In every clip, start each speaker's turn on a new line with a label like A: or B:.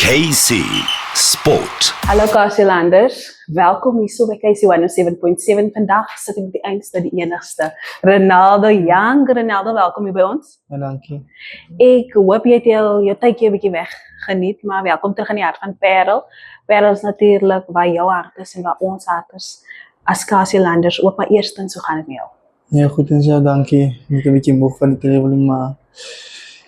A: KC Sport.
B: Hallo Kasilanders, welkom hier so by KC 107.7. Vandag sit ek met die einste, die enigste, Ronaldo Young. Ronaldo, welkom hier by ons.
C: Ja, dankie.
B: Ek hoop jy het jou tydjie 'n bietjie weg geniet, maar welkom terug in die hart van Parel. Parel is natuurlik waar jou hart is en waar ons hart is. As Kasilanders, ook maar eerstens, hoe gaan dit met jou?
C: Ja, goed en zo, dankie. Ik ben een beetje moe van die traveling, maar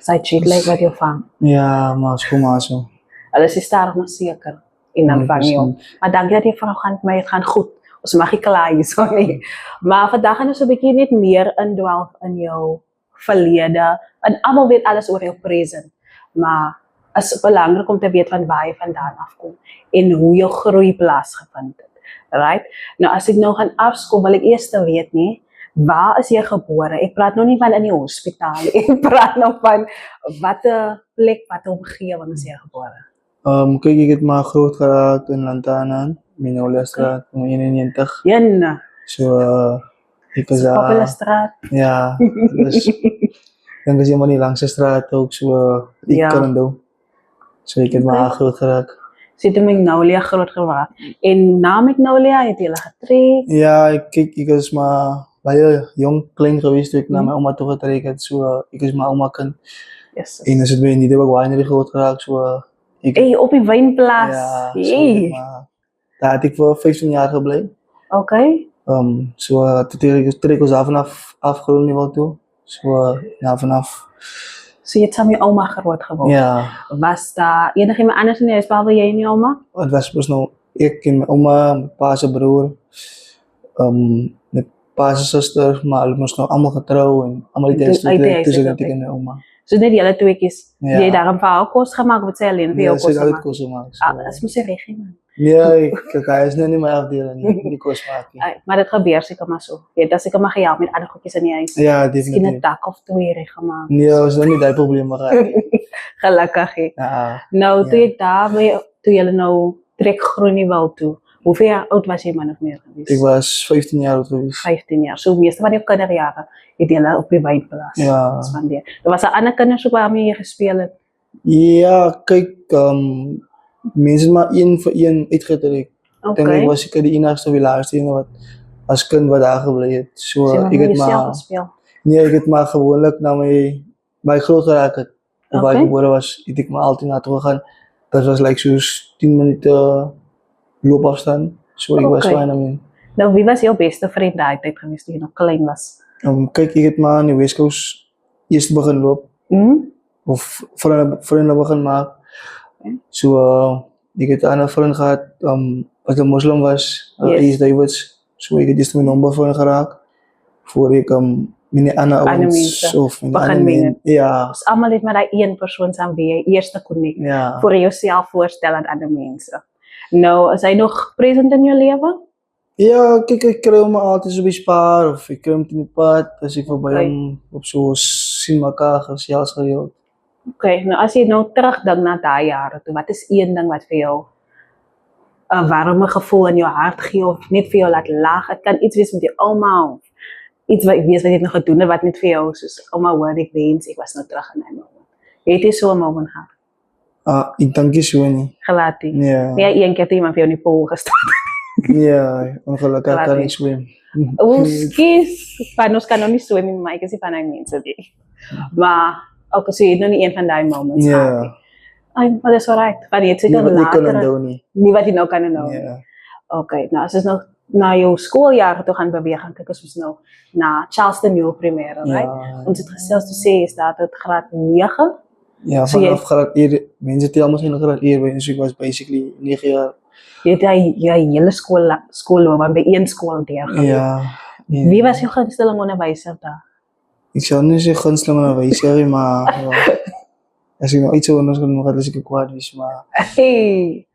B: Sy cheatlag wat jou vang.
C: ja, maar schoon maar zo.
B: Hulle is stadig maar seker en dan vang jy hom. Maar dankie dat jy vanoggend gaan met my, het gaan goed. Ons mag nie kla hier so nie. Maar vandag gaan ons 'n bietjie net meer indwelf in jou verlede. En almal weet alles oor jou present. Maar is belangrik om te weet van waar jy vandaan afkom en hoe jou groei plaasgevind het. Right? Nou as ek nou gaan afskom, wil ek eers weet nie, waar is jy gebore? Ek praat nou nie van in die hospitaal nie. Ek praat nou van watter plek, watter omgewing is jy gebore?
C: Kijk, ik heb maar groot geraakt in Lantana, Minolastraat, 91.
B: Jenne,
C: Zo, ik was
B: Popular
C: daar.
B: straat.
C: Ja, dus dan is helemaal niet langs de straat ook zo, ik
B: Ja.
C: kan het doen. Zo, ik heb maar groot geraakt.
B: Sy het in Magnolia groot geword. En na Magnolia het jy getree.
C: Ja, ik was maar baie jong, klein geweest toen ik naar mijn oma toe getrek het. Zo, ik was mijn oma kind.
B: Yes.
C: En is het weer niet, heb ik winery groot geraakt. Zo, ik
B: Hey, op die wynplaas.
C: Ja,
B: Hey.
C: maar daar had ik voor 15 jaar gebleven.
B: Okay.
C: Toen trek ik vanaf afgrondniveau toe. Zo, ja, vanaf.
B: So jy het saam met jou ouma groot geword.
C: Ja,
B: Was daar enigiemand anders in die huis behalwe jy en jou ouma?
C: het was nou ik en mijn oma, mijn pa zijn broer, mijn pa zijn zuster, maar we moesten nou allemaal getrouwd en allemaal die
B: Uit die huis
C: tussen
B: uit,
C: ik en mijn oma.
B: So net julle tweeetjies.
C: Ja.
B: Jy het daarom vir haar kos gemaak of het sy alleen vir jou
C: Ja, ze
B: kos
C: het altijd
B: gemaak?
C: koos gemaakt.
B: Ah, as mos jy reg nie man.
C: Ja, kijk, hij is net niet mijn afdeling, die koos maken.
B: Ai, maar dit gebeur seker maar so. Jy het seker maar gehelp met ander goedjies in die huis.
C: Ja,
B: Miskien 'n
C: definitief.
B: dak of twee reg gemaak.
C: Ja, we zijn niet dat probleem gehad.
B: Gelukkig hè.
C: Ja,
B: Nou, toe
C: Ja.
B: jy daar, toe jy nou trek Groenewald toe, hoeveel jaar oud was jy man of meer geweest?
C: ik was 15 jaar oud geweest.
B: 15 jaar. So meeste van jou kinderjare het jy op die wynplaas
C: Ja.
B: spandeer. Er was 'n ander kinders ook waarmee jy gespeel het.
C: Ja, kijk, mensen maar één voor één uitgetrekt.
B: Okay.
C: Denk ik was ik de enigste of laatste ene wat als kind wat daar gebleven het. So,
B: Sê maar
C: ik
B: hoe
C: het
B: jy self
C: maar,
B: gespeel.
C: nee, ik het maar gewoonlijk naar mij groot geraakt het. Of waar
B: Okay.
C: ik geboren was, het ik maar altijd naartoe gegaan. Dat was like zo'n 10 minuten loopafstand. So, ik was
B: Okay.
C: fijn aan
B: Nou, wie was jou beste vriend daai tyd geweest toe jy nog klein was?
C: Kijk, ik het maar aan de West Coast eerst begin loop.
B: Hm?
C: Of vrienden begin maken.
B: Okay.
C: So, ik het aan een vriend gehad, wat een moslim was,
B: Yes.
C: Ace Davids. So, ik het eerst mijn nummer vriend geraakt. Voor ik mijn Anna
B: Ander
C: Owens
B: mense
C: of mijn
B: begin
C: andere
B: mengen.
C: men. Ja,
B: Ons almal het maar daai een persoon saam wie jy eerste connect
C: ja.
B: vir jouself voorstel aan ander mense. Nou, is hy nog present in jou lewe?
C: Ja, kijk, ik krijg me altijd zo'n beetje spaar of ik krijg hem in het pad. Als ik voorbij
B: Okay.
C: hem op zo'n zien elkaar zelfs gereeld.
B: Okay, nou as jy nou terugdink na daai jare toe, wat is een ding wat vir jou 'n warme gevoel in jou hart gee of net vir jou laat lag? Dit kan iets wees met jou ouma of iets wat wees wat jy nog gedoen het wat net vir jou soos ouma hoor ek wens ek was nou terug in daai moment. Het jy so 'n moment gehad?
C: Ik dank je zo niet.
B: Gelaat nie.
C: Ja,
B: Ja, een keer toe iemand vir jou in die pool gestap.
C: ja, ongelukkig
B: Laat
C: kan
B: nie.
C: ik zwemmen.
B: Oes, kies. Panos kan nou nie swem nie, maar ek is nie van daai mense nie. Maar ook as jy het nou nie een van daai moments gehad nie.
C: Ja,
B: Ai, maar dis alright. Want jy het seker
C: niet wat ik kan
B: later
C: doen niet.
B: nie wat jy nou kan nou.
C: Ja.
B: Okay, nou as ons nou na jou skooljare toe gaan beweeg, dan kyk ons nou na Charleston Mill Primêre, right?
C: Ja,
B: Ons het gesels te sê is dat dit graad 9.
C: ja,
B: So jy-
C: vanaf graad eer, mensen tellen misschien graad eer bij, dus ik was basically 9 jaar.
B: Jy het jy hele skoolloopbaan by een skool deurgegaan.
C: Ja.
B: Wie was jou gunsteling onderwyser daar?
C: Ik zou niet zeggen gunsteling onderwijzer, maar ja, als ik nog iets zou anders kan gaan, is ik kwaad is, maar
B: Hey,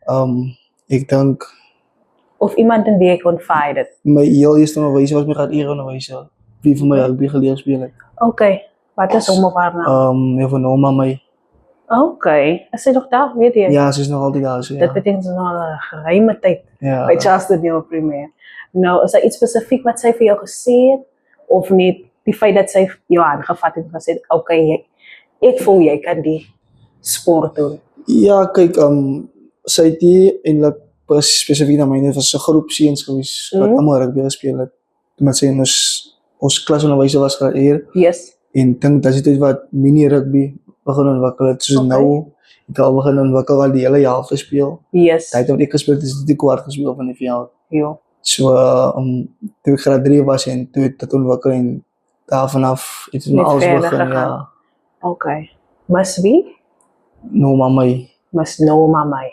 C: ik denk,
B: of iemand in wie jy confide het.
C: mijn heel eerste onderwijzer was mijn graad eer onderwijzer. Wie van mij rugby geleerd spelen.
B: Okay, wat is hom of haar naam?
C: Heel van oma mij.
B: Okay, is sy nog daar, weet jy?
C: Ja, ze is nog altijd daar, zo,
B: Dit
C: ja.
B: beteken sy nog al 'n geruime tyd
C: Ja.
B: by Charleston Mill Primêre. Nou, is daar iets spesifiek wat sy vir jou gesê het of net die feit dat sy jou aangevat het en gesê het, okay, ek voel jy kan die sport doen.
C: Ja, kyk, sy het nie eintlik spesifiek na my nie, dit was 'n groep seuns gewees wat almal rugby gespeel het. Met sy ons klasonderwyser was hier
B: Yes.
C: en dink dat dit wat mini rugby begin ontwikkel het. Soos nou het al begin ontwikkel al die hele jaar gespeel.
B: Yes.
C: Tyd wat ek gespeel het, is die kwart gespeel van die veld.
B: Jo.
C: So, toe ek graad 3 was en toe het dit ontwikkel en daar vanaf het het
B: Net
C: alles
B: verder
C: begin,
B: gegaan.
C: ja.
B: Okay. Mas wie?
C: Nou maar my.
B: Mas Noma my.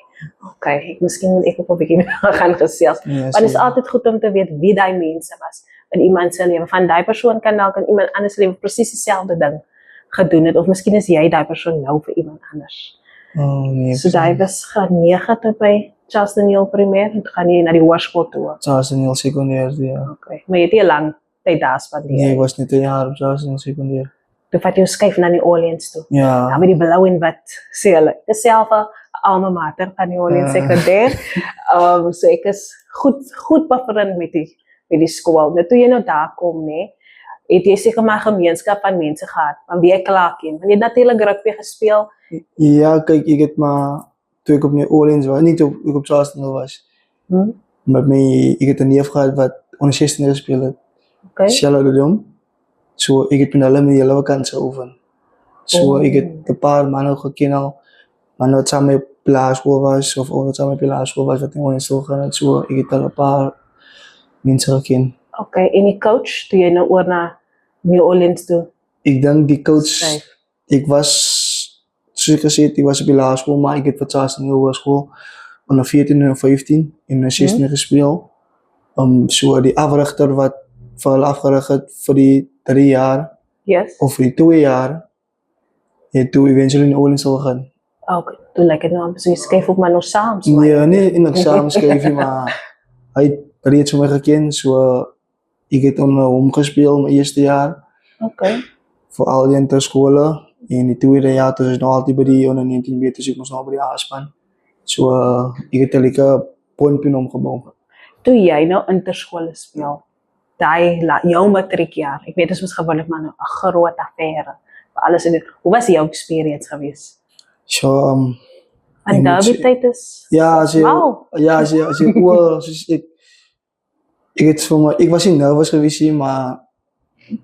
B: Okay, miskien moet ek ook 'n bietjie meer gaan gesels.
C: Ja,
B: Want dit is altyd goed om te weet wie daai mense was in iemand se lewe. Van daai persoon kan dalk in iemand anders se lewe presies dieselfde ding gedoen het of miskien is jy daai persoon nou vir iemand anders.
C: Nee,
B: So daai was graad 9 tot by Charles Daniel Primêr en toe gaan jy na die hoërskool toe.
C: Charles Daniel sekondêr, ja.
B: Okay, maar jy het nie lang tyd daar spandeer.
C: Nee, ek was net 'n jaar op Charles Daniel sekondêr.
B: Toe vat jy skuif na New Orleans toe.
C: Ja.
B: Daar met die blou en wit sê hulle. Dis self 'n alma mater van New Orleans sekondêr. So ek is goed bevriend met die skool. Net toe jy nou daar kom, nê, het jy seker maar 'n gemeenskap van mense gehad, van wie jy klaar ken. Want jy het natuurlik rugby gespeel.
C: Ja, kyk, ek het maar toe ek op New Orleans was, nie toe ek op Charles Daniel was. Met my, ek het 'n neef gehad wat onder 16 gespeel het.
B: Okay.
C: Shallow Dome. So ek het met hulle met die hele vakansie oefen. So ek het 'n paar manne geken al, maar wat saam met plaaskool was of wat saam met plaaskool was wat in ons so gaan het. So ek het al 'n paar mense geken.
B: Okay, en die coach toe jy nou oor na New Orleans toe.
C: Ek dink die coach,
B: Skryf.
C: ek was soos ek gesê het, ek was op die laerskool, maar ek het wat Charles Daniel hoërskool onder 14 en 15 en 16 gespeel. So die afrigter wat vir hulle afgerig het vir die 3 jaar
B: Yes.
C: of vir die 2 jaar het toe eventually in Orleans sal gaan.
B: Okay, toe lyk dit nou so jy skuif ook maar nog saam. So
C: Nee, nie in eksamen skryf nie, maar hy het reeds vir my geken, so ek het onder hom gespeel my eerste jaar
B: Okay.
C: vir al die interskole en die tweede jaar toe is nog altyd by die onder 19 weet, dus ek moes nog by die A-span. So ek het 'n lekker pontpunt omgebou.
B: Toe jy nou interskole speel, jou matriekjaar, ek weet dit is gewoonlik maar nou 'n groot affære vir alles in dit. Hoe was jou experience geweest?
C: So
B: En daardie tyd is
C: ja, as jy soos ek het vir my, ek was nie nervous geweest nie, maar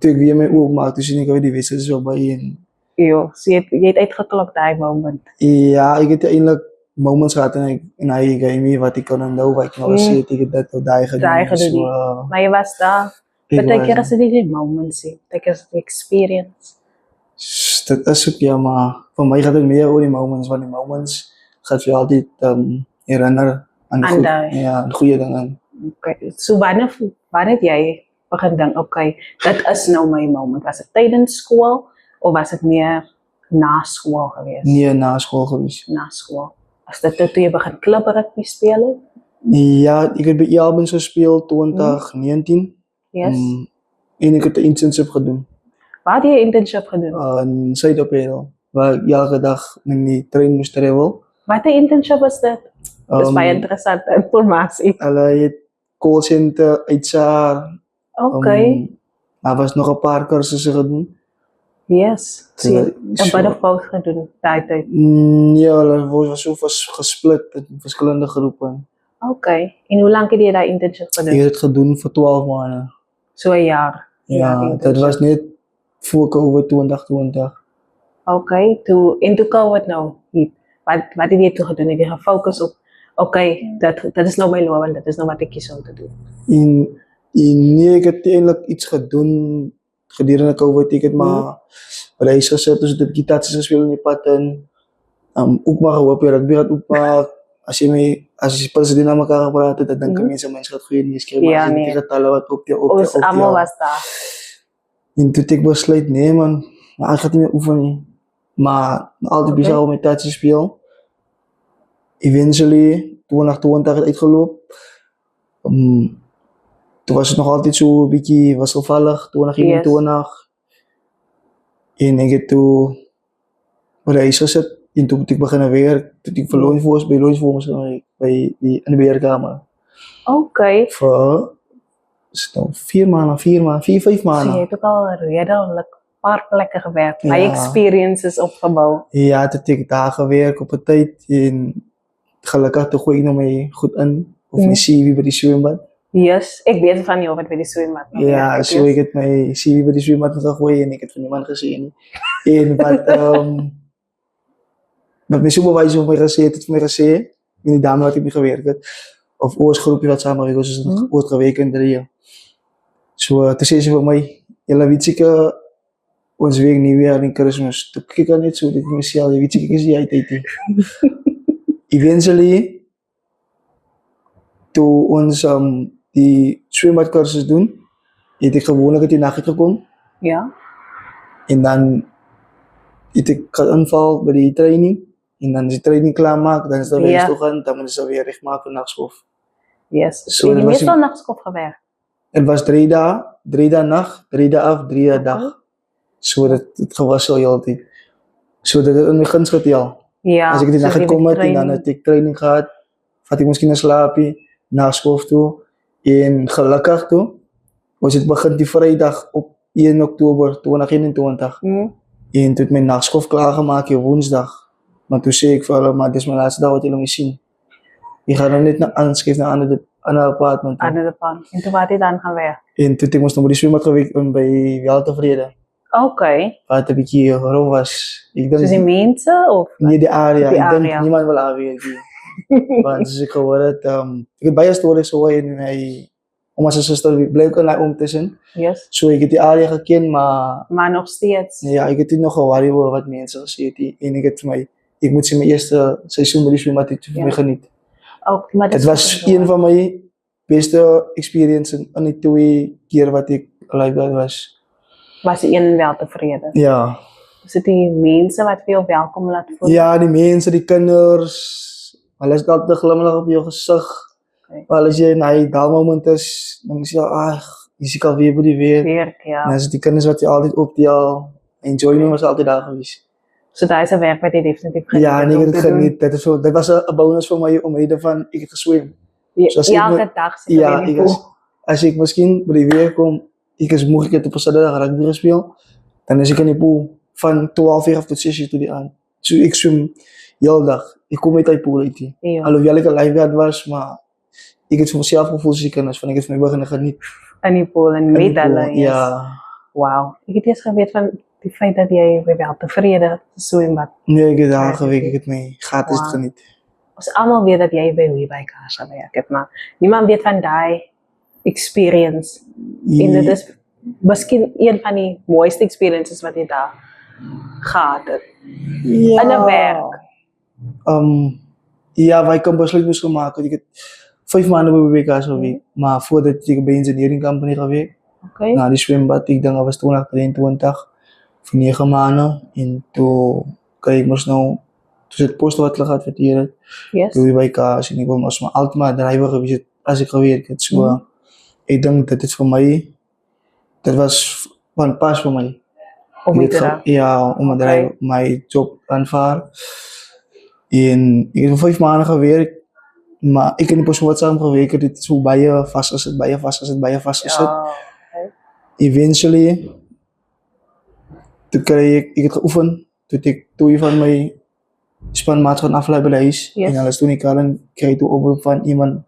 C: toe ek weer my oop maak, toe sien ek weer die wissels so by en
B: Jo, so jy het uitgeklok daai moment.
C: ja, ek het eintlik moments gehad in hy game wat ek kan onthou wat ek nou gesê het, ek het dit op daai
B: Daai
C: gedoen.
B: gedoen. Maar jy was daar.
C: Ek
B: Baie
C: was
B: keer as dit nie moments nie, dit is die experience.
C: Dit is ook ja, maar vir my gaat dit meer oor die moments, want die moments gaat vir jou altyd herinner aan goeie dinge.
B: Okay. So wanneer het jy begin dink, okay, dit is nou my moment. Was dit tydens skool of was dit meer na skool geweest?
C: Nee, na skool gewees.
B: Na skool. As dit toe jy begin klub rugby speel het?
C: Ja, ek het by Albans gespeel 2019.
B: Yes.
C: En ek het 'n internship gedoen
B: Waar het jy 'n internship gedoen?
C: in Suid-Opero, waar ek elke dag in die trein moes travel.
B: Wat 'n internship was dit? Dis baie interessante inligting.
C: Hulle het call center, HR,
B: Okay.
C: daar was nog 'n paar kursusse gedoen.
B: Yes. So jy het 'n
C: So-
B: bit of both gedoen daai tyd.
C: Ja, hulle was so gesplit in verskillende groepe.
B: Okay. En hoe lank het jy daai internship
C: Ek
B: gedoen?
C: het dit gedoen vir 12 maande.
B: So 'n jaar.
C: Ja,
B: die
C: dit
B: internship.
C: was net voor COVID 2020.
B: Okay, toe COVID nou hier. Wat het jy toe gedoen? Het jy gefokus op okay, dit is nou my loopbaan, dit is nou wat ek kies om te doen.
C: En nee, ek het eintlik iets gedoen gedurende COVID. Ek het maar by die huis gesit, dus het 'n bietjie tatsies gespeel in die pad en ook maar gehoop jy rugby gaat ook maar as jy president aan mekaar gepraat het, dan dink mense gaat goeie nuus kry, maar
B: Ja,
C: as jy
B: nee.
C: die getalle wat op
B: Ons almal was daar.
C: En toe het ek besluit, nee man, maar ek gaan nie meer oefen nie. Maar altyd besig om met tatsies speel. Eventually 2020 het uitgeloop. Toen was het nog altijd zo een beetje wisselvallig, 2021. En ik heb toen bij de huis gezet. En toen moet ik beginnen werken. Toen ik bij Loonsvoormers bij die in de beheerkamer.
B: Okay.
C: Voor is het nou 4 maanden, 5
B: So jy
C: maanden.
B: het ook al redelik paar plekke gewerkt. My
C: Ja.
B: experiences opgebouw.
C: Ja, toen heb ik daar gewerkt op een tijd. En gelukkig toen gooi ik nog mee goed in. Of mijn CV bij die zwembad.
B: Yes, ik weet van jou wat bij die zwembad. nog
C: Ja,
B: werkt,
C: zo ik het mijn CV bij die zwembad gegooid en ik het van niemand gezien. En wat mijn supervisor voor mij gezegd heeft, voor mij gezegd, en die dame wat ik mee gewerkt heb, of oorsgroepje wat samen gewerkt, dus het ooit gewerkt in 3 jaar. Zo, toen zei ze voor mij, jullie weet zeker, ons week niet weer in Christmas. Toen kijk ik niet zo, dat ik mezelf, je weet zeker, is die uit. Eventually, toen ons die zwembadcursus doen, heb ik gewoonlijk uit die nacht gekomen.
B: Ja.
C: En dan heb ik inval bij die training. En dan is die training klaarmaken, dan is dat weer
B: Ja.
C: eens gaan, dan is dat weer recht maken voor nachtschof.
B: Yes.
C: Zo,
B: Heb je
C: dat was
B: meestal nachtschop gewerkt?
C: Het was 3 dagen, 3 dagen nacht, 3 dagen af, 3 dagen dag. Zo dat het gewas zo heel tijd. Zo dat het in mijn gunst gaat al.
B: Ja.
C: Als ik die
B: so
C: nacht
B: jy
C: gekomen
B: die
C: heb en dan
B: training-
C: heb ik training gehad, had ik misschien een slaapje, naar school toe. En gelukkig toe, was het begin die vrijdag op 1 oktober 2021. En toen heb ik mijn nachtschool klaargemaakt op woensdag. Maar toen zei ik van hulle, maar dit is mijn laatste dag wat jullie me zien. Ik ga dan niet naar aanschrijven naar een ander appartement toe.
B: Aan de pan. En toen wat je dan gaan werken?
C: En toen heb ik nog bij die zwembad gewerkt bij Wel Tevreden.
B: Oké.
C: Wat heb ik hier geroof was. Ik denk
B: Dus die mensen of?
C: niet de area.
B: Die
C: Ik denk
B: area.
C: niemand wil aanwerken. Want dus ik hoor het. Ik heb bij stories zo en hij, om zijn zuster bleek er naar om te zijn.
B: Yes.
C: Zo ik heb die area gekend, maar
B: Maar nog steeds.
C: ja, ik heb toen nog gewaardeerd over wat mensen gezegd hebben. En ik heb voor mij, ik moet zien mijn eerste seizoen bij die zwembad, ik heb
B: Ja.
C: mij geniet.
B: Ook, maar dat
C: Het
B: is
C: was
B: goed om te
C: een van mijn beste experiences in die 2 keer wat ik lifeguard was.
B: was je wel tevreden?
C: Ja.
B: Is het die mensen wat veel welkom laat voelen?
C: Ja, die mensen, die kinders. Alles is altijd een glimlach op je gezicht.
B: Oké.
C: Maar als je in die daalmoment is, dan is je je ziet alweer bij die weer.
B: Werk,
C: En
B: ja.
C: dan is het die kinders wat je altijd optel. Enjoyment was altijd daar geweest.
B: So daar is een werk wat je definitief geniet
C: Ja, en ik
B: om
C: heb het
B: te doen.
C: geniet. Dat was een bonus voor mij om reden van, ik heb gezwemd. Zoals ik
B: Elke
C: me-
B: dag zit er
C: Ja,
B: in die pool.
C: als ik misschien bij die weer kom, ik is moeilijk het op een zaterdag rugby speel, dan is ik in die pool van 12 uur tot 6 uur toe die aan. Dus ik zwem heel dag. Ik kom uit die pool uit die.
B: Ja.
C: Alhoewel ik een lifeguard was, maar ik heb voor mezelf gevoel als ik van ik heb van mij beginnen genieten.
B: In die pool en
C: In die
B: met
C: pool,
B: hulle. Yes.
C: Ja.
B: Wauw. Ik heb eerst geweet van die feit dat jij wel tevreden zwembad.
C: Nee, ik heb daar
B: Ja,
C: gewerkt, ik heb mij gratis
B: Wauw.
C: geniet.
B: Ons allemaal weet dat jij bij Weebijkaars gewerkt hebt, maar niemand weet van die experience. En dit is misschien een van die mooiste experiences wat je daar gehad hebt.
C: Ja.
B: In een werk.
C: Ja, waar ik een besluit moest maken. Ik heb 5 maanden bij BBK gewerkt, maar voordat ik bij engineering company gewerkt.
B: Oké.
C: Na die zwembad, ik denk dat was 2023 voor 9 maanden. En toen kreeg ik moest nou, toen het post wat gehad werd hier,
B: Yes.
C: toen bij kaas en ik was maar altijd maar driver geweest als ik gewerkt heb. So, ik denk dat het voor mij, dat was van pas voor mij.
B: Om je
C: Ik heb ja, om een
B: Oké.
C: driver, mijn job aanvaard. En ik heb 5 maanden gewerkt, maar ik heb niet pas wat samen gewerkt. Dit is hoe bij je vastgezet, bij je vastgezet, bij je vastgezet.
B: Oh,
C: Eventually, toen kreeg ik het geoefend. Toen ik 2 van mijn spanmaat gaan afleiden bij de huis.
B: Yes.
C: En alles toen ik al een kreeg ik oproep van iemand.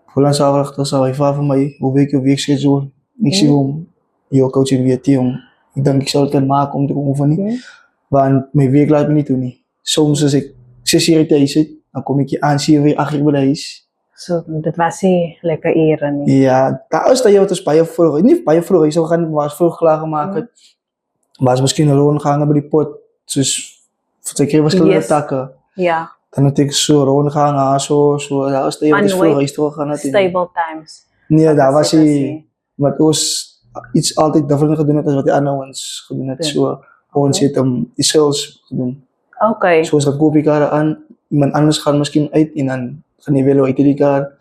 C: Hoe zaterdag, dat zou hij van mij, hoe week op week schedule. Ik zie hem, jouw coach in weer team. Ik denk ik zou het kunnen maken om te oefenen. Want mijn week laat me niet doen. Soms als ik 6 uur thuis zit, dan kom ik je aan 7 uur, 8 uur bij de huis.
B: So, dit was nie lekker ere nie.
C: Ja, daar is dat je wat is bij je vroeg. Niet bij je vroeg, je zou gaan was vroeg klaargemaakt. Maar is misschien een rond gaan bij die pot. Dus voor keer verschillende
B: Yes.
C: takken.
B: Ja,
C: Dan moet ik zo rond gaan, zo. Daar is dat je wat is
B: Maar nooit
C: vroeg, is toch gaan.
B: stable times.
C: Nee, daar was
B: Dit
C: hij. Maar het was iets altijd different gedaan als wat die andere ons gedaan heeft.
B: Ja.
C: Zo, ons zit hem die sales gedaan.
B: Oké.
C: Zoals dat koop ik haar aan, iemand anders gaat misschien uit en dan gaan die wel uit die kaart.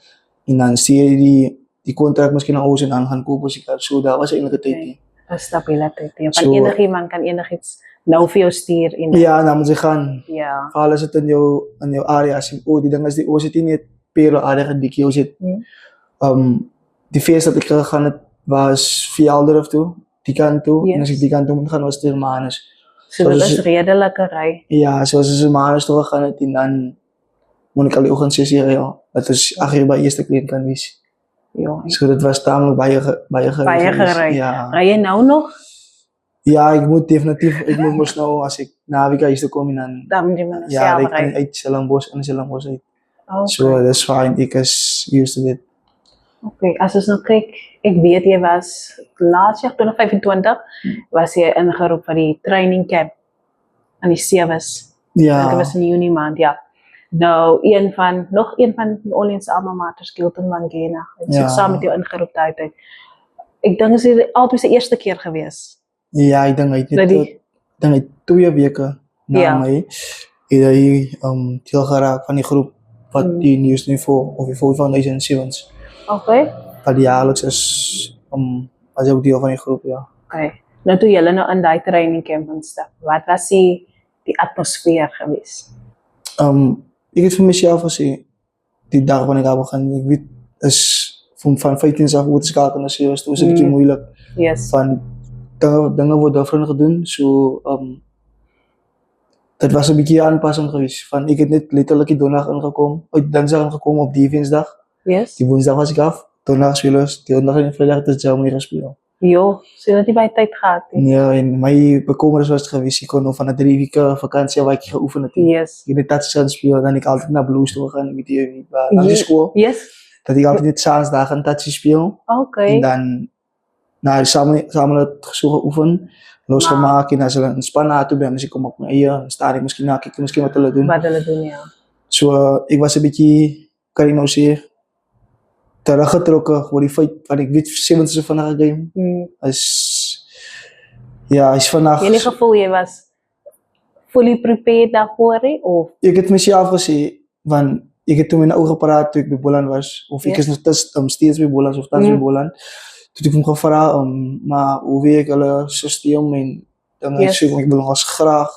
C: En dan stuur je die contract misschien naar huis en dan gaan kopen ze kaart. Zo, dat was eigenlijk de tijd.
B: Okay. Een stabiliteit. Ja. Van
C: Zo,
B: enigiemand kan enigiets nou voor jou stuur in.
C: Ja, dan moet je gaan.
B: Ja.
C: Vooral als het in jouw area is. Die dingen die ooit in het pere area die ik zit. Die feest dat ik gegaan heb was 4 jaar toe. die kant toe. En as
B: Yes.
C: ek die kant toe moet gaan, was dit Hermanus.
B: So dit
C: Soos-
B: is redelike ry.
C: Ja, soos as Hermanus toe gegaan het, en dan moet ek al die oggend 6 uur, ja. Dat is 8 uur by eerste kliënt kan wees.
B: Ja.
C: So dit was tamelijk baie gery.
B: Baie
C: geweest.
B: gery.
C: Ja.
B: Ry jy nou nog?
C: Ja, ek moet mos nou, as ek naweek huis toe kom, en dan,
B: Dan moet jy maar
C: ja,
B: self
C: ek kan
B: ry.
C: uit Stellenbosch uit.
B: Okay.
C: So, that's fine, ek is used to it.
B: Okay, as ons nou kyk, ek weet jy was laas jaar 2025 was jy ingeroep vir die training camp aan die Sewes.
C: Ja,
B: Dit was in Junie maand, ja. Nou, nog een van die Orleans alma maters, Kilton Mangena, het
C: Ja.
B: ook saam met jou ingeroep daai tyd. Ek dink is dit altyd sy eerste keer gewees.
C: ja, ek dink hy het
B: Dat
C: net,
B: die-
C: ek dink hy 2 weke na
B: Ja.
C: my, het hy deel geraak van die groep, wat die nieuwsniveau, of die Vote Foundation Sevens,
B: Okay.
C: wat jaarliks is, as ook deel van die groep, ja.
B: Okay. Nou toe julle nou in daai training camp instap, wat was die atmosfeer gewees?
C: Ek het vir myself gesê, die dag wanneer ek daar begin, ek weet, is van 15 af oor te skakel na Sevens, toe is dit 'n bietjie moeilik,
B: Yes.
C: van dinge word different gedoen, so dit was 'n bietjie aanpassing geweest, van ek het net letterlik die donderdag ingekom, dinsdag ingekom op die Dinsdag,
B: Yes.
C: die woensdag was ek af, donderdag speel ons, die donderdag en vrydag het ons Germany gespeel.
B: Jo, so dat jy baie tyd gehad het.
C: Ja, en my bekommernis was geweest, ek kon nog van 'n 3 weke vakansie waar ek geoefen het.
B: Yes.
C: Ek het net touch gaan speel, dan ek altyd na Blues toe gegaan met die aan die
B: Ye-
C: skool,
B: Yes.
C: dat ek altyd net saans daar gaan touch speel,
B: Okay.
C: en dan samen het so geoefen, losgemaak, en as hulle in span na toe ben, dus ek kom op my eie, dan sta ek miskien na, kyk miskien wat hulle doen.
B: Wat hulle doen, ja.
C: So, ek was 'n bietjie, kan ek nou sê, teruggetrokke oor die feit, want ek weet, 7 is 'n vinnige game, is vandag,
B: Jy het nie gevoel jy was fully prepared daarvoor nie, of?
C: ek het myself gesê, want ek het toe met my ou gepraat toe ek by Boland was, of ek
B: Ja.
C: is nog steeds by Boland, of tans by Boland, toe het ek hom gevra, maar hoe weet ek hulle systeem, en dan hy
B: Yes.
C: sê, ek wil nog as graag,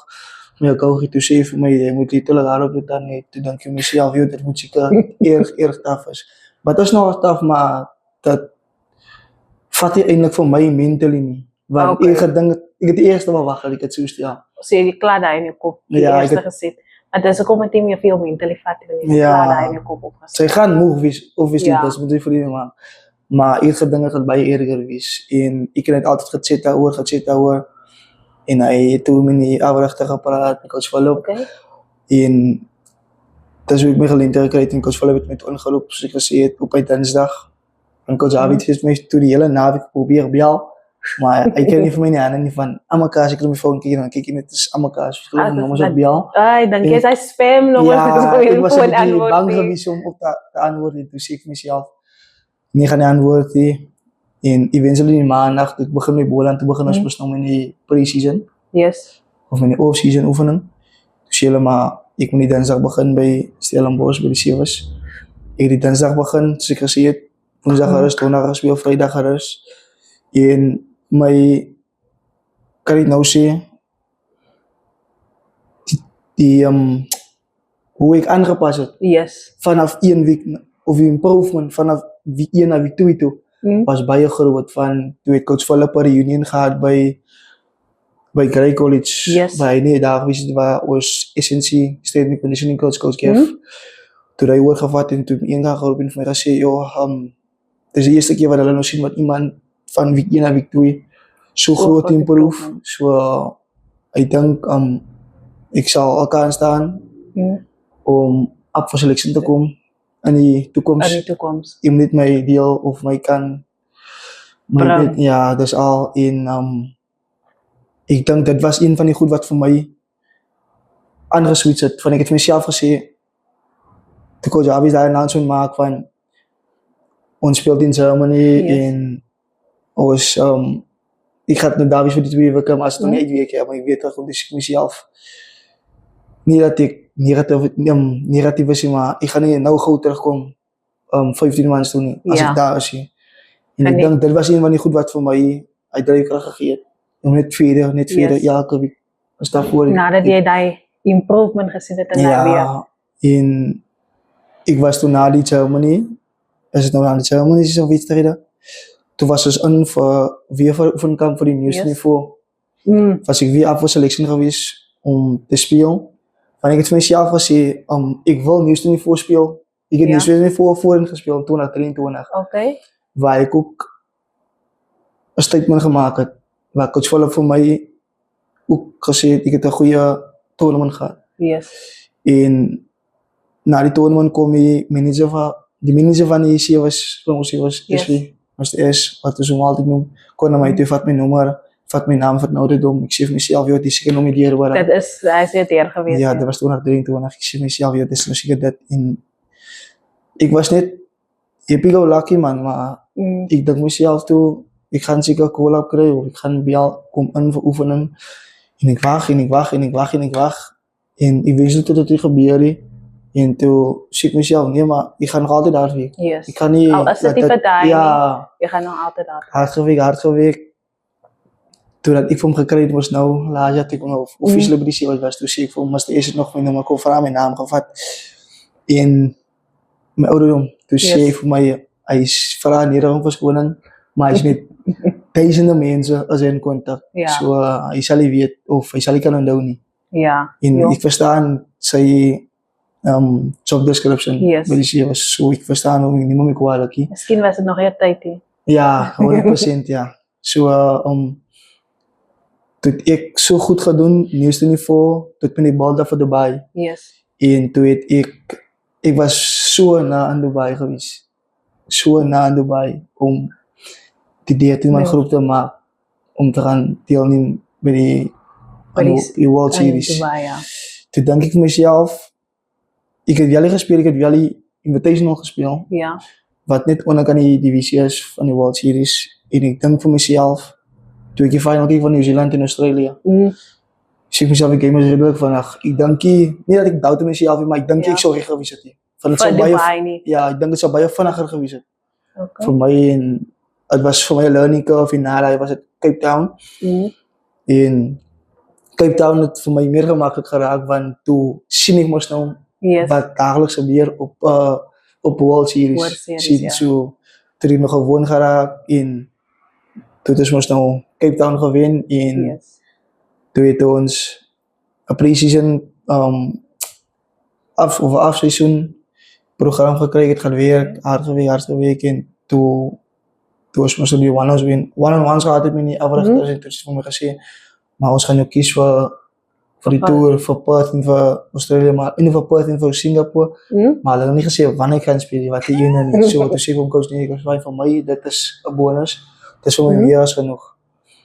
C: my kougie toe sê vir my, jy moet letterlik daarop het dan net, toe dink ek myself, joh, dit moet seker erg taf is. Maar het is nog taf, maar dat vat nie eintlik vir my mentally nie, want
B: Okay.
C: ek gedink, ek het die eerste maar wag, ek het so stel.
B: So jy klaar daai in jou kop, die
C: Ja, ek
B: eerste
C: het-
B: gesit. Want dis hoekom het jy veel mentally vat, jy
C: Ja.
B: klaar daai in jou kop opgesit.
C: Sy gaan moeg wees, obviously,
B: Ja.
C: dis moet jy vir die maak. Maar ek gedink het baie erger wees, en ek het net altyd gechat daaroor, en hy het toe met die afrigter gepraat, met Coach Philip,
B: Okay.
C: en dis hoe ek my geleenthede gekry het, en Coach Philip het met ingeroep, soos ek gesê het, op my Dinsdag, en Coach David het my toe die hele naweek probeer bel, maar hy kan nie vir my nie aan, en nie van, Amaka, as ek op my phone kyk, dan kyk ek net, is Amaka, so ek geloof
B: Ah,
C: nommers
B: dat-
C: op bel.
B: Ai, dan kies hy spam nog
C: Ja, ek was 'n
B: voor
C: bietjie
B: antwoord
C: bang
B: nie.
C: geweest om op te antwoord, en toe sê ek vir myself, nie gaan die antwoord nie, en eventually die maandag, toe ek begin met Boland, toe begin ons mos nou met die pre-season,
B: Yes.
C: of met die off-season oefening, toe sê hulle maar, ek moet die Dinsdag begin by Stellenbosch, by die Sevens, ek het die Dinsdag begin, soos ek gesê het, Woensdag gerus, Donderdag gespeel, Vrydag gerus, en my, kan ek nou sê, hoe ek aangepas het,
B: Yes.
C: vanaf 1 week, of die improvement vanaf week 1 na week 2 toe, was baie groot, van, toe het Coach Philip 'n reunion gehad by Grey College,
B: Yes.
C: by nie daar gewees het, waar ons SNC, Strength and Conditioning Coach Kev, toe hy oorgevat, en toe een dag geroep en vir my gesê, dis die eerste keer wat hulle nou sien, wat iemand van week 1 na week 2, so groot
B: groot
C: improve,
B: improvement.
C: so, ek dink, ek sal al kans staan, om up for selection te kom, in die toekoms,
B: In die toekoms.
C: jy moet net my deel, of my kan,
B: Bring.
C: ja, dis al, en, ek dink, dit was een van die goed wat vir my, aangeswitch het, van ek het vir myself gesê, toe Coach Javis daar announcement maak, van, ons speelt in Germany,
B: Yes.
C: en, ons, ek gaat naar Davies voor die 2 weke, maar as het nog niet 1 week, ja, maar ek weet toch, dus ek myself, nie dat ek negatief is, maar ek gaan nie nou gauw terugkom, 15 maanden toe nie, as
B: Ja.
C: ek daar is, en
B: En
C: ek dink, dit was een van die goed wat vir my, uit drijfkracht gegee het, om net verder,
B: Yes.
C: elke week, is daarvoor.
B: Nadat jy daai improvement gesien het in daai week.
C: Ja, en ek was toen na die Germany, is het nou na die Germany of iets te reden? toe was ons in weer vir oefenkamp vir die nieuwste
B: Yes.
C: niveau. Was ek weer af vir selectie gewees om te speel. Want ek het vir myself gesê, ek wil nieuwste niveau speel. Ik heb
B: Ja.
C: nieuwste niveau voorin gespeeld in 2023.
B: Okay.
C: Waar ek ook een statement gemaakt het. Waar coach Philip vir my ook gesê het, ek het 'n goeie tournament gehad.
B: Yes.
C: En na die tournament kom die manager van die EC was
B: Yes.
C: SV, was de S, wat ons hom altyd noem, kon na my toe, vat my nommer, vat my naam, vat my ouderdom, ek sê vir myself, joh, die seker nomineer word.
B: Hy is weer teer gewees.
C: Ja, dit was 2023, ek sê vir myself, joh, dit is nou seker dit, en ek was net happy-go-lucky man, maar ek dink myself toe, ek gaan seker call-up kry, of ek gaan by al kom in vir oefening, en ek wag, en eventually tot dit gebeur het, en toe sê ek myself, nee, maar ek gaan nog altyd hard werk.
B: Yes.
C: Ek kan nie,
B: Al is dit nie vir daai
C: ja,
B: nie, jy gaan nog altyd daar.
C: hard gewerk, toe dat ek vir hom gekry het, was nou, laat ja, toe ek nou officieel by die C was, toe sê ek vir hom, mas die eerste nog my nummer kon vra, my naam gevat, en my ouderdom, toe sê hy vir my, hy is vra nederig verskoning, maar hy is met duisende mense as hy in kontak,
B: Ja.
C: so hy sal nie weet, of hy sal nie kan onthou nie,
B: Ja.
C: en
B: Jo.
C: ek verstaan sy job description
B: Yes.
C: by die C was, so ek verstaan hom, ek neem hom nie kwalijk nie.
B: Miskien was dit nog nie tyd nie.
C: Ja, 100% ja. So, toe het ek so goed gedoen, nieuwste niveau, toe het my die bal daar vir Dubai.
B: Yes.
C: En toe het ek was so na aan Dubai gewees. So na aan Dubai, om die 13 man groep te maak, om te gaan deelneem by die World Series.
B: Dubai, ja.
C: Toe denk ek vir myself, ek het wel gespeel, ek het wel die Invitational gespeel,
B: Ja.
C: wat net onder kan die divisie is van die World Series. En ek dink vir myself, toe ek die final kyk van New Zealand en Australië, sê ek myself, ek is redelijk vandag. Ek dink nie dat ek doubt in myself, maar ek dink ek sou reg gewees het nie. Want het
B: Vir
C: sou
B: Dubai nie.
C: ja, ek dink het sou baie vinniger gewees het
B: Okay.
C: vir my, en het was vir my 'n learning curve, en nadat was het Cape Town, en Cape Town het vir my meer gemaklik geraak, want toe sien ek mos nou
B: Yes.
C: wat dagelijks gebeur op World Series.
B: World Series,
C: Sien,
B: ja.
C: so, toe het ek nog gewoon geraak, en toe het ons mos nou Cape Town gewen, en
B: Yes.
C: toe het ons 'n pre-season afseisoen program gekry, het gaan werk, hard gewerk, en toe ons mos die one-on-ones gehad het met die afrigters, en toe het vir my gesê, maar ons gaan jou kies vir die tour, vir Perth en vir Australië, maar en vir Perth en vir Singapore, maar hulle het nie gesê wanneer ek gaan speel, wat die ene nie, so toe sê ek vir coach, nee, vir my, dit is 'n bonus, dit is vir my meer as genoeg,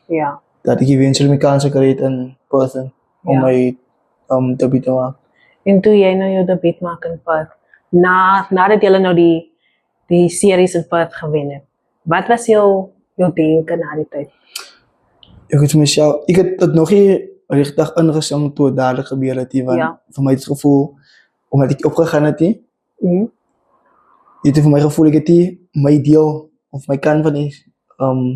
B: Ja.
C: dat ek eventually my kanse kry het in Perth, om
B: Ja.
C: my debuut te maak.
B: En toe jy nou jou debuut maak in Perth, nadat jy nou die series in Perth gewen het, wat was jou denke na die tyd?
C: Ek het vir myself, ek het dit nog nie regtig ingesing toe het dadelik gebeur het, want
B: Ja.
C: vir my het het gevoel, omdat ek opgegaan het, het vir my gevoel, ek het nie my deel, of my kant van die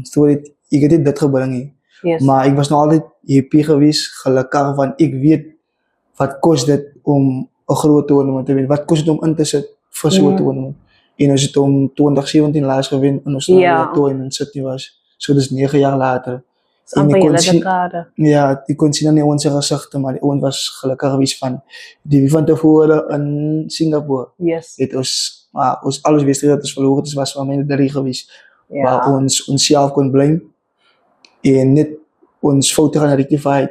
C: story, ek het nie dit gebring nie.
B: Yes.
C: Maar ek was nog altyd happy gewees, gelukkig, want ek weet wat kost dit om 'n groot tournament te wen, wat kost dit om in te sit vir so 'n tournament. En ons het om 2017 laas gewen in Australië toe in Sydney was, so dis 9 jaar later.
B: En die kon sien,
C: die kon sien aan die ouens se gesigte, maar die ouens was gelukkig gewees van tevore in Singapore.
B: Yes.
C: Het ons alles wist dat ons verloor het, was van my 3 gewees,
B: Ja.
C: waar ons onsself kon blame, en net ons foute gaan rectify,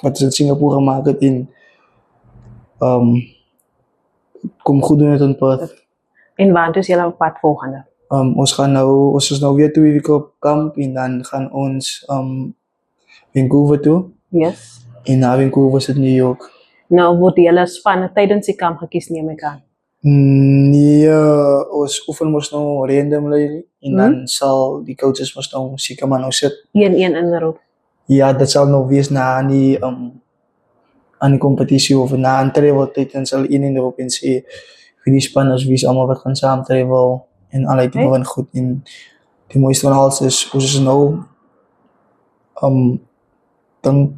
C: wat ons in Singapore gemaakt het, en kom goed doen het in Perth.
B: En waar is julle op pad volgende?
C: Ons is nou weer 2 weke op kamp, en dan gaan ons Vancouver toe,
B: Yes.
C: en na Vancouver is het New York.
B: Nou word julle spanne tydens die kamp gekies, neem ek aan.
C: Nee, ons oefen mos nou randomly, en dan sal die coaches mos nou seker maar nou sit.
B: 1-1 inroep.
C: Ja, dat sal nou wees na aan die competitie, of na aan travel tyd, en sal 1 inroep en sê, wie die span is, wie is allemaal wat gaan saam travel, en allerlei type van goed, en die mooiste van alles is, ons is nou, dan,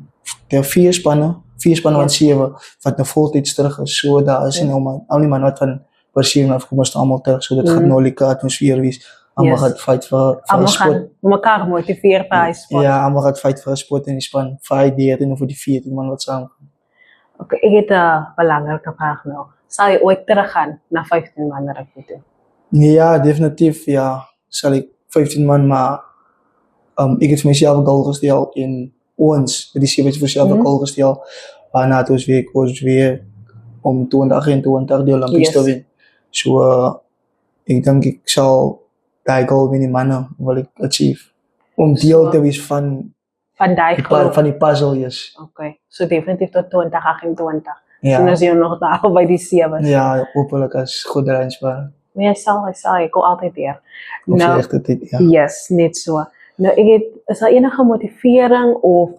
C: daar 4 spanne van 7, wat nou voltyds terug is, so daar is nou man, al die man wat van Persien afkom, is allemaal terug, so dit gaat nou lekker atmosfeer wees, Allemaal
B: Yes.
C: gaat fight vir 'n
B: Almal
C: spot.
B: gaan mekaar motiveer vir hy sport.
C: Ja, allemaal gaat fight vir 'n spot in die span. Vir hy 13 of vir die 14 man wat saam.
B: Okay, ek het 'n belangrike vraag nou. Sal jy ooit teruggaan na 15 man rugby toe?
C: Ja, definitief. Ja, sal ik 15 man, maar ik heb voor mezelf een goal gesteld in ons. Die 7 voor mezelf een goal gesteld. Waarna het was weer om 20 de Olympics te
B: Yes.
C: winnen. So, ik denk ik zal die goal winnen mannen, wat ik achieve. Om deel
B: So,
C: te wees van
B: Van die groep.
C: van die puzzle, yes.
B: Okay, so definitief tot 2028.
C: Ja.
B: Soon as jy nog daar by die 7.
C: Ja, hopelijk als goed erin sparen.
B: Maar jy sal, ek kom altyd weer.
C: Op
B: Nou,
C: zijn echte tijd, ja.
B: yes, net so. Nou, is daar enige motivering of,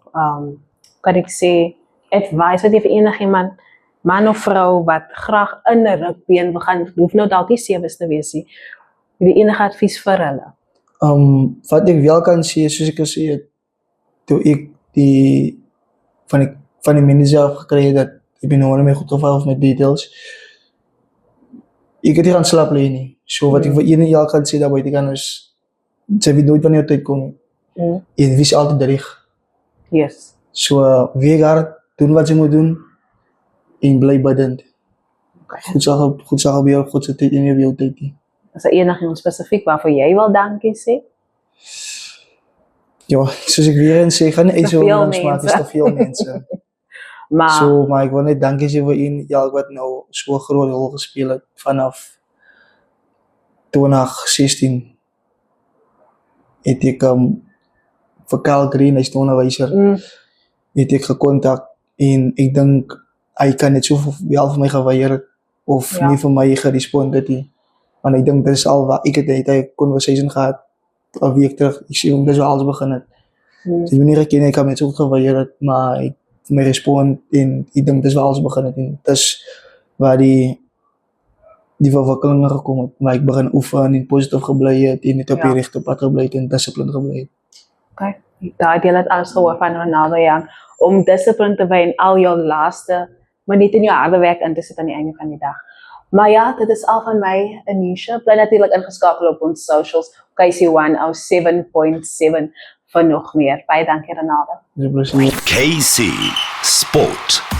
B: kan ek sê, advice wat jy vir enigiemand, man of vrou, wat graag in 'n rugby en wil gaan, hoef nou dalk nie 7's te wees nie, die enige advies vir hulle?
C: Wat ik wel kan zien, zoals ik al zei, toen ik die van die manager heb gekregen, dat ik ben nog niet goed gevallen met details. Ik heb die gaan slapen niet. Zo wat ik voor iedereen al kan zeggen, dat weet ik kan is, ze weet nooit wanneer het uitkomt.
B: Mm.
C: Je wist altijd de richt.
B: Yes.
C: Zo, wie gaat doen wat je moet doen, en blij badend.
B: Okay.
C: Goed zagen bij jou, goed zit in je wil tijd.
B: Is daar enigiemand spesifiek waarvoor jy wil dankie sê?
C: Ja, zoals ik weer eens zeg, ga niet eens zo
B: Te veel
C: langs maken, is te veel mensen.
B: Maar,
C: So, maar ik wil net danken zeggen voor een jaar wat nou zo'n grote rol gespeeld heeft vanaf 2016. Het ik voor Kyle Green, hij is de onderwijzer, het ik gecontact en ik denk hij kan niet zoveel wel voor mij gewaaierd of
B: Ja.
C: niet voor mij geresponded. Want ik denk dat is al wat ik het deed, hij conversation gehad, een week terug, ik zie hem best wel alles beginnen. Dus wanneer ik heb met zo gewaaierd, maar ik mij respond en ik denk dat is wel alles beginnen. En dat is waar die verwikkelingen gekomen het. Maar ik begin oefenen en positief gebleven en niet op je rechte pad gebleven en discipline gebleven.
B: okay. Daar deel het alles gehoor van Ronaldo Young, om discipline te wees al jou laaste minuut in jou harde werk in te sit aan die einde van die dag. Maar ja, dit is al van my, Anisha. Bly natuurlik ingeskakel op ons socials, KC107.7 vir nog meer. Baie dankie Ronaldo.
C: Dus plezier.
A: KC Sport.